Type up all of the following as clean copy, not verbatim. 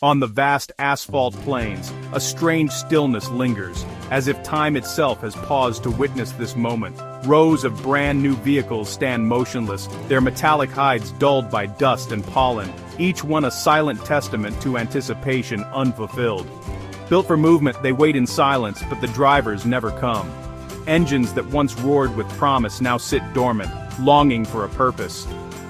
On the vast asphalt plains, a strange stillness lingers, as if time itself has paused to witness this moment. Rows of brand new vehicles stand motionless, their metallic hides dulled by dust and pollen, each one a silent testament to anticipation unfulfilled. Built for movement, they wait in silence, but the drivers never come. Engines that once roared with promise now sit dormant, longing for a purpose.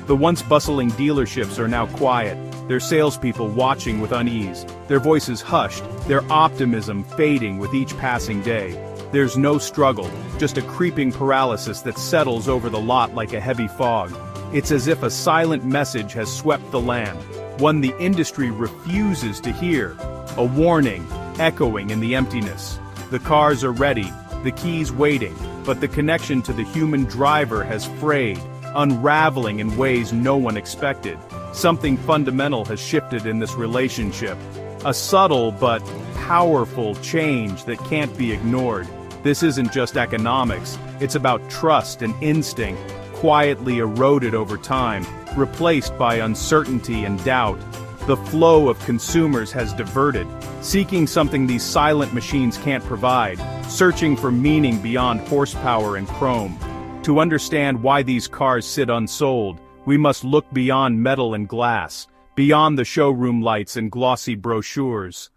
The once bustling dealerships are now quiet, their salespeople watching with unease, their voices hushed, their optimism fading with each passing day. There's no struggle, just a creeping paralysis that settles over the lot like a heavy fog. It's as if a silent message has swept the land, one the industry refuses to hear. A warning, echoing in the emptiness. The cars are ready, the keys waiting, but the connection to the human driver has frayed, unraveling in ways no one expected. Something fundamental has shifted in this relationship. A subtle but powerful change that can't be ignored. This isn't just economics, it's about trust and instinct, quietly eroded over time, replaced by uncertainty and doubt. The flow of consumers has diverted, seeking something these silent machines can't provide, searching for meaning beyond horsepower and chrome. To understand why these cars sit unsold, we must look beyond metal and glass, beyond the showroom lights and glossy brochures.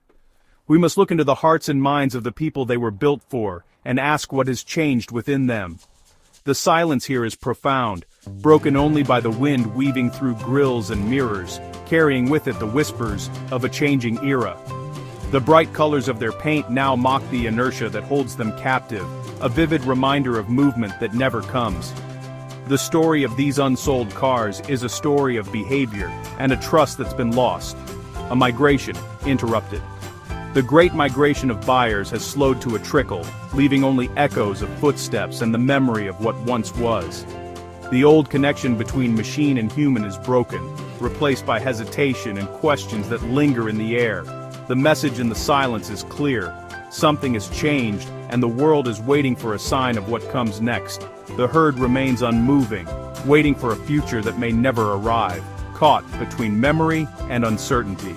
We must look into the hearts and minds of the people they were built for, and ask what has changed within them. The silence here is profound, broken only by the wind weaving through grills and mirrors, carrying with it the whispers of a changing era. The bright colors of their paint now mock the inertia that holds them captive, a vivid reminder of movement that never comes. The story of these unsold cars is a story of behavior and a trust that's been lost. A migration interrupted. The great migration of buyers has slowed to a trickle, leaving only echoes of footsteps and the memory of what once was. The old connection between machine and human is broken, replaced by hesitation and questions that linger in the air. The message in the silence is clear. Something has changed, and the world is waiting for a sign of what comes next. The herd remains unmoving, waiting for a future that may never arrive, caught between memory and uncertainty.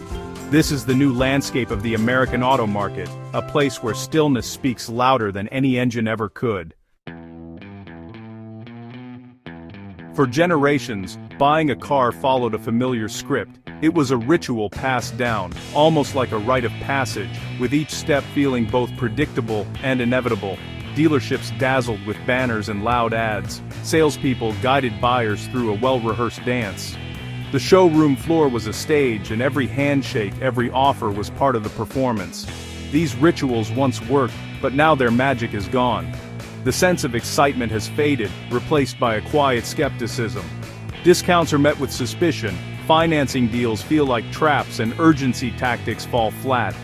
This is the new landscape of the American auto market, a place where stillness speaks louder than any engine ever could. For generations, buying a car followed a familiar script. It was a ritual passed down, almost like a rite of passage, with each step feeling both predictable and inevitable. Dealerships dazzled with banners and loud ads. Salespeople guided buyers through a well-rehearsed dance. The showroom floor was a stage, and every handshake, every offer was part of the performance. These rituals once worked, but now their magic is gone. The sense of excitement has faded, replaced by a quiet skepticism. Discounts are met with suspicion, financing deals feel like traps, and urgency tactics fall flat.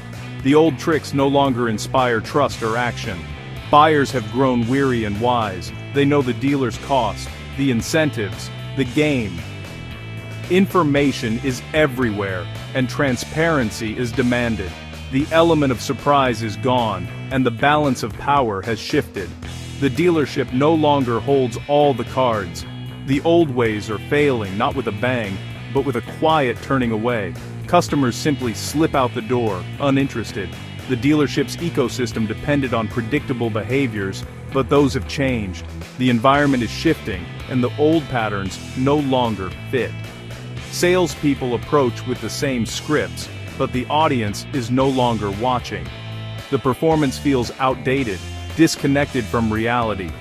The old tricks no longer inspire trust or action. Buyers have grown weary and wise. They know the dealer's cost, the incentives, the game. Information is everywhere, and transparency is demanded. The element of surprise is gone, and the balance of power has shifted. The dealership no longer holds all the cards. The old ways are failing, not with a bang, but with a quiet turning away. Customers simply slip out the door, uninterested. The dealership's ecosystem depended on predictable behaviors, but those have changed. The environment is shifting, and the old patterns no longer fit. Salespeople approach with the same scripts, but the audience is no longer watching. The performance feels outdated, disconnected from reality.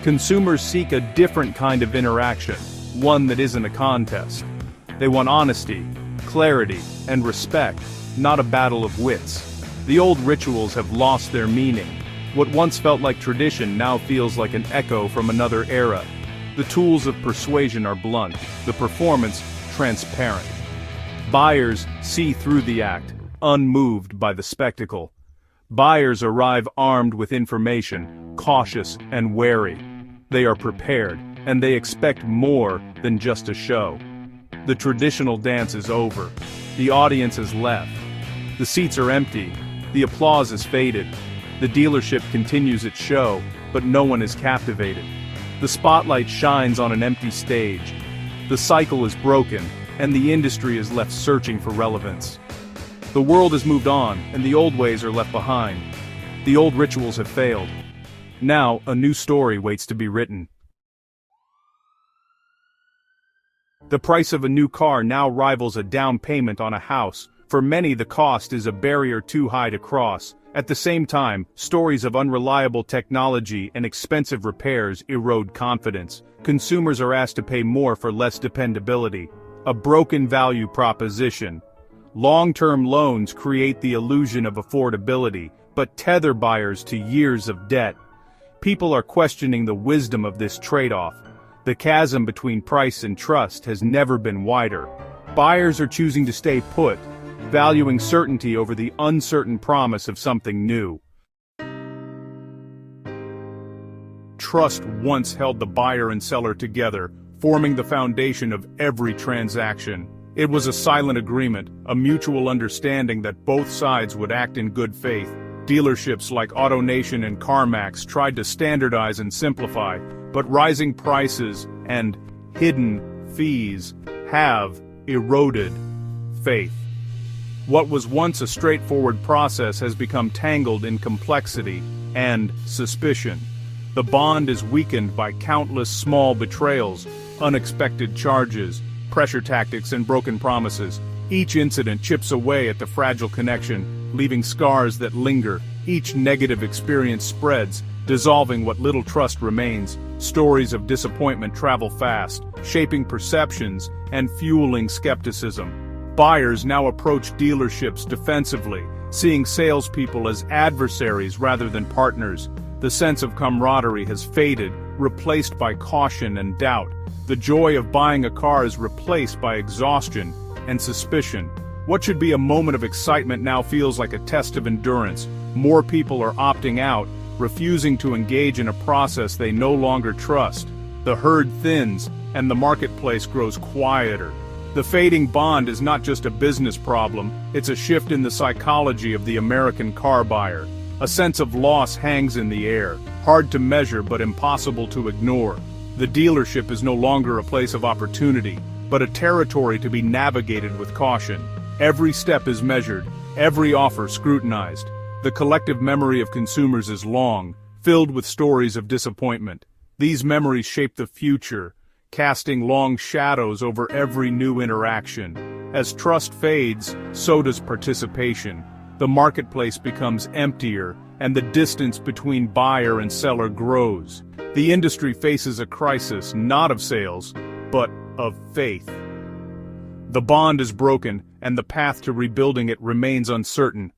Consumers seek a different kind of interaction, one that isn't a contest. They want honesty, clarity, and respect, not a battle of wits. The old rituals have lost their meaning. What once felt like tradition now feels like an echo from another era. The tools of persuasion are blunt, the performance transparent. Buyers see through the act, unmoved by the spectacle. Buyers arrive armed with information, cautious and wary. They are prepared, and they expect more than just a show. The traditional dance is over. The audience has left. The seats are empty. The applause is faded. The dealership continues its show, but no one is captivated. The spotlight shines on an empty stage. The cycle is broken, and the industry is left searching for relevance. The world has moved on, and the old ways are left behind. The old rituals have failed. Now, a new story waits to be written. The price of a new car now rivals a down payment on a house. For many, the cost is a barrier too high to cross. At the same time, stories of unreliable technology and expensive repairs erode confidence. Consumers are asked to pay more for less dependability. A broken value proposition. Long-term loans create the illusion of affordability, but tether buyers to years of debt. People are questioning the wisdom of this trade-off. The chasm between price and trust has never been wider. Buyers are choosing to stay put, valuing certainty over the uncertain promise of something new. Trust once held the buyer and seller together, forming the foundation of every transaction. It was a silent agreement, a mutual understanding that both sides would act in good faith. Dealerships like AutoNation and CarMax tried to standardize and simplify, but rising prices and hidden fees have eroded faith. What was once a straightforward process has become tangled in complexity and suspicion. The bond is weakened by countless small betrayals, unexpected charges, pressure tactics, and broken promises. Each incident chips away at the fragile connection, leaving scars that linger. Each negative experience spreads, dissolving what little trust remains. Stories of disappointment travel fast, shaping perceptions and fueling skepticism. Buyers now approach dealerships defensively, seeing salespeople as adversaries rather than partners. The sense of camaraderie has faded, replaced by caution and doubt. The joy of buying a car is replaced by exhaustion and suspicion. What should be a moment of excitement now feels like a test of endurance. More people are opting out, refusing to engage in a process they no longer trust. The herd thins, and the marketplace grows quieter. The fading bond is not just a business problem, it's a shift in the psychology of the American car buyer. A sense of loss hangs in the air, hard to measure but impossible to ignore. The dealership is no longer a place of opportunity, but a territory to be navigated with caution. Every step is measured, every offer scrutinized. The collective memory of consumers is long, filled with stories of disappointment. These memories shape the future, casting long shadows over every new interaction. As trust fades, so does participation. The marketplace becomes emptier, and the distance between buyer and seller grows. The industry faces a crisis not of sales, but of faith. The bond is broken, and the path to rebuilding it remains uncertain.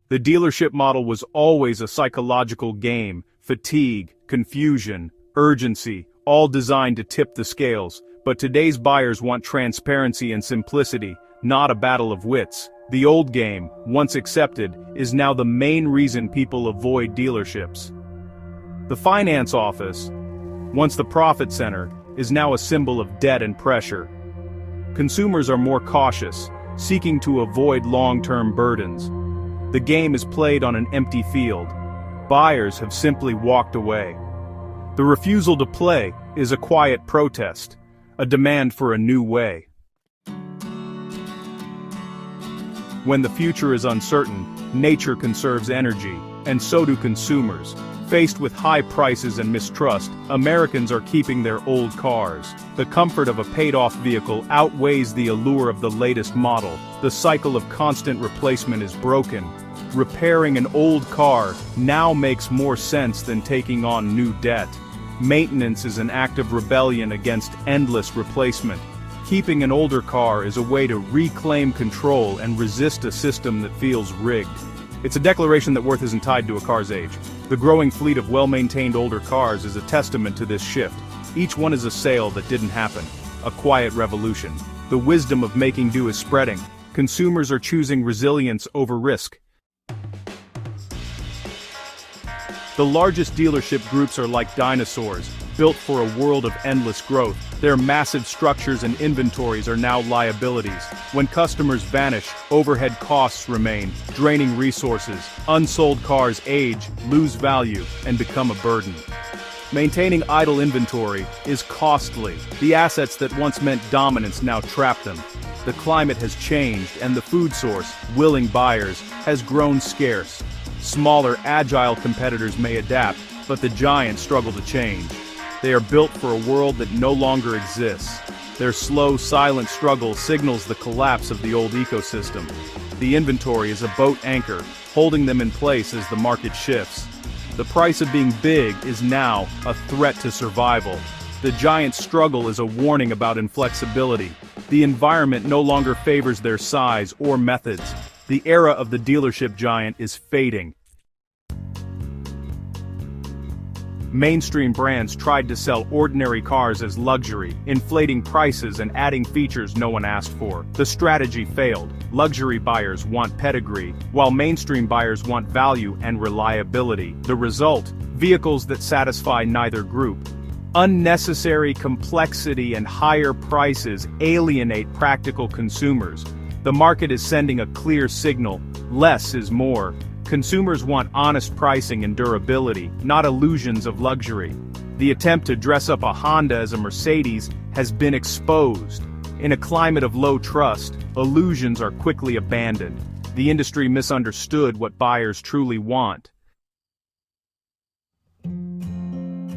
The dealership model was always a psychological game, fatigue, confusion, urgency, all designed to tip the scales. But today's buyers want transparency and simplicity, not a battle of wits. The old game, once accepted, is now the main reason people avoid dealerships. The finance office, once the profit center, is now a symbol of debt and pressure. Consumers are more cautious, seeking to avoid long-term burdens. The game is played on an empty field. Buyers have simply walked away. The refusal to play is a quiet protest, a demand for a new way. When the future is uncertain, nature conserves energy, and so do consumers. Faced with high prices and mistrust, Americans are keeping their old cars. The comfort of a paid-off vehicle outweighs the allure of the latest model. The cycle of constant replacement is broken. Repairing an old car now makes more sense than taking on new debt. Maintenance is an act of rebellion against endless replacement. Keeping an older car is a way to reclaim control and resist a system that feels rigged. It's a declaration that worth isn't tied to a car's age. The growing fleet of well-maintained older cars is a testament to this shift. Each one is a sale that didn't happen, a quiet revolution. The wisdom of making do is spreading. Consumers are choosing resilience over risk. The largest dealership groups are like dinosaurs, built for a world of endless growth. Their massive structures and inventories are now liabilities. When customers vanish, overhead costs remain, draining resources. Unsold cars age, lose value, and become a burden. Maintaining idle inventory is costly. The assets that once meant dominance now trap them. The climate has changed and the food source, willing buyers, has grown scarce. Smaller, agile competitors may adapt, but the giants struggle to change. They are built for a world that no longer exists. Their slow, silent struggle signals the collapse of the old ecosystem. The inventory is a boat anchor, holding them in place as the market shifts. The price of being big is now a threat to survival. The giant's struggle is a warning about inflexibility. The environment no longer favors their size or methods. The era of the dealership giant is fading. Mainstream brands tried to sell ordinary cars as luxury, inflating prices and adding features no one asked for. The strategy failed. Luxury buyers want pedigree, while mainstream buyers want value and reliability. The result? Vehicles that satisfy neither group. Unnecessary complexity and higher prices alienate practical consumers. The market is sending a clear signal: less is more. Consumers want honest pricing and durability, not illusions of luxury. The attempt to dress up a Honda as a Mercedes has been exposed. In a climate of low trust, illusions are quickly abandoned. The industry misunderstood what buyers truly want.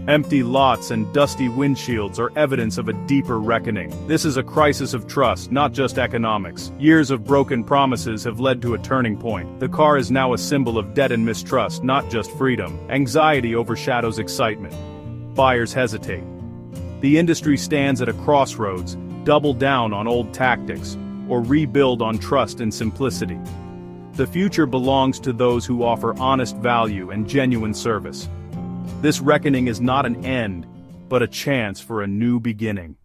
Empty lots and dusty windshields are evidence of a deeper reckoning. This is a crisis of trust, not just economics. Years of broken promises have led to a turning point. The car is now a symbol of debt and mistrust, not just freedom. Anxiety overshadows excitement. Buyers hesitate. The industry stands at a crossroads: double down on old tactics, or rebuild on trust and simplicity. The future belongs to those who offer honest value and genuine service. This reckoning is not an end, but a chance for a new beginning.